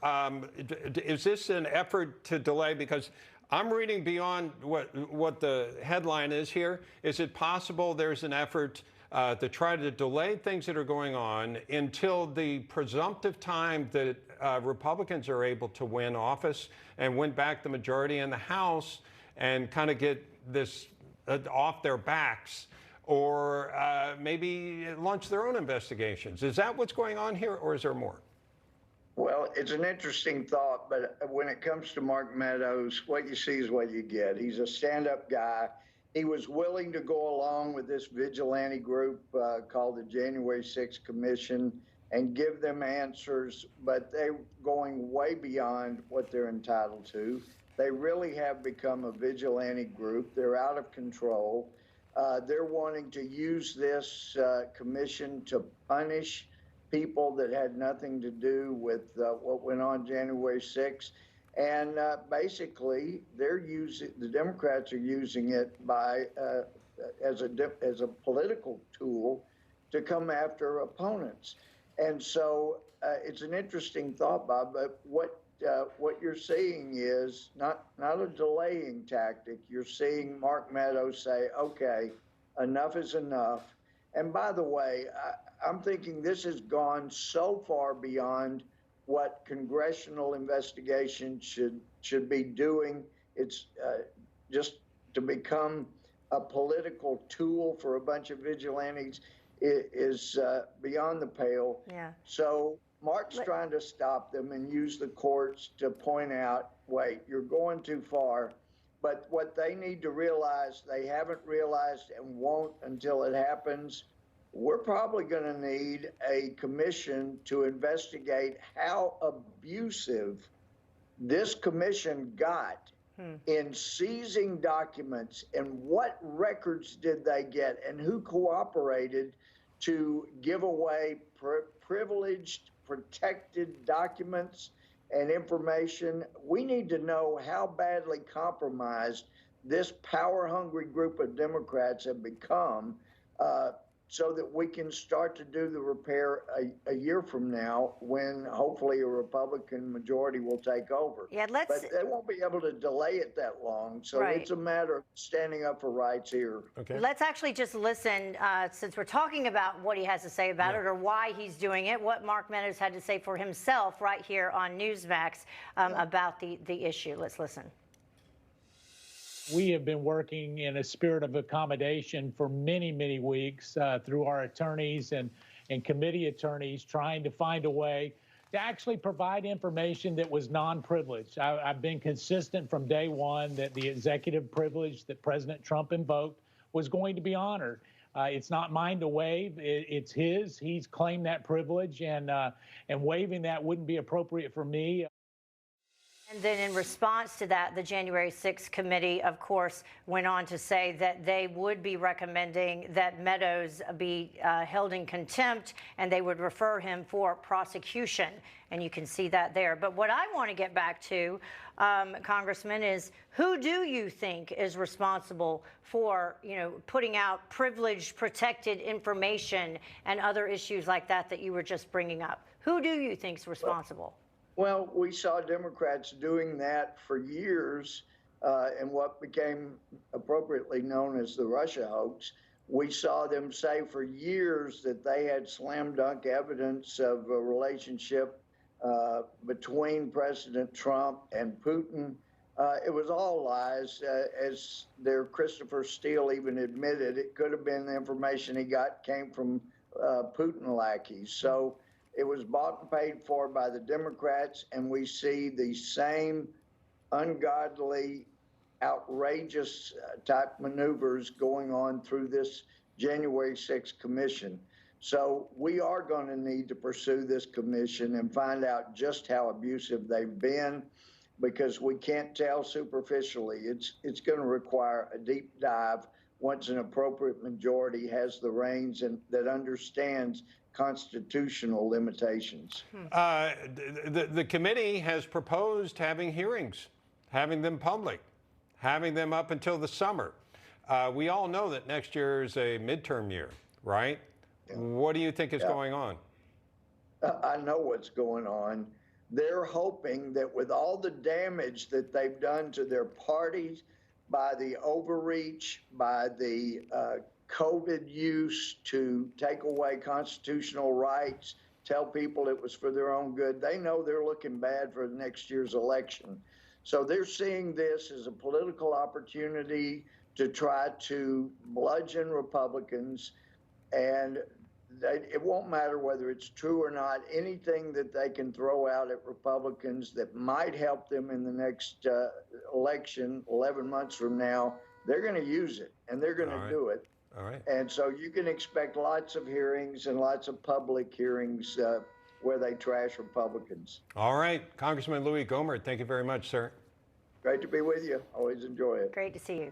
Is this an effort to delay? Because I'm reading beyond what the headline is here. Is it possible there's an effort to try to delay things that are going on until the presumptive time that Republicans are able to win office and win back the majority in the House and kind of get this off their backs, or maybe launch their own investigations? Is that what's going on here, or is there more? Well, it's an interesting thought, but when it comes to Mark Meadows, what you see is what you get. He's a stand-up guy. He was willing to go along with this vigilante group called the January 6th Commission and give them answers, but they're going way beyond what they're entitled to. They really have become a vigilante group. They're out of control. They're wanting to use this commission to punish people that had nothing to do with what went on January 6th. And basically, the Democrats are using it as a political tool to come after opponents. And so it's an interesting thought, Bob, but what you're seeing is not a delaying tactic. You're seeing Mark Meadows say, okay, enough is enough. And by the way, I'm thinking this has gone so far beyond what congressional investigation should be doing. It's just to become a political tool for a bunch of vigilantes is beyond the pale. Yeah. So Mark's trying to stop them and use the courts to point out, wait, you're going too far. But what they need to realize, they haven't realized and won't until it happens, we're probably going to need a commission to investigate how abusive this commission got in seizing documents and what records did they get and who cooperated to give away privileged, protected documents and information. We need to know how badly compromised this power-hungry group of Democrats have become so that we can start to do the repair a year from now when hopefully a Republican majority will take over. Yeah, but they won't be able to delay it that long. So it's a matter of standing up for rights here. Okay. Let's actually just listen, since we're talking about what he has to say about it or why he's doing it, what Mark Meadows had to say for himself right here on Newsmax about the issue. Let's listen. We have been working in a spirit of accommodation for many, many weeks through our attorneys and committee attorneys, trying to find a way to actually provide information that was non-privileged. I've been consistent from day one that the executive privilege that President Trump invoked was going to be honored. It's not mine to waive. It's his. He's claimed that privilege, and waiving that wouldn't be appropriate for me. And then in response to that, the January 6th committee, of course, went on to say that they would be recommending that Meadows be held in contempt, and they would refer him for prosecution. And you can see that there. But what I want to get back to, Congressman, is who do you think is responsible for, putting out privileged, protected information and other issues like that you were just bringing up? Who do you think is responsible? Well, we saw Democrats doing that for years in what became appropriately known as the Russia hoax. We saw them say for years that they had slam dunk evidence of a relationship between President Trump and Putin. It was all lies, as their Christopher Steele even admitted. It could have been the information he got came from Putin lackeys. So it was bought and paid for by the Democrats, and we see the same ungodly, outrageous type maneuvers going on through this January 6th commission. So we are going to need to pursue this commission and find out just how abusive they've been, because we can't tell superficially. It's going to require a deep dive once an appropriate majority has the reins and that understands constitutional limitations. The committee has proposed having hearings, having them public, having them up until the summer. We all know that next year is a midterm year, right? Yeah. What do you think is going on? I know what's going on. they're hoping that with all the damage that they've done to their parties by the overreach, by the COVID use to take away constitutional rights, tell people it was for their own good, they know they're looking bad for next year's election. So they're seeing this as a political opportunity to try to bludgeon Republicans, and it won't matter whether it's true or not. Anything that they can throw out at Republicans that might help them in the next election 11 months from now, they're going to use it, and they're going to do it. All right. And so you can expect lots of hearings and lots of public hearings where they trash Republicans. All right. Congressman Louie Gohmert, thank you very much, sir. Great to be with you. Always enjoy it. Great to see you.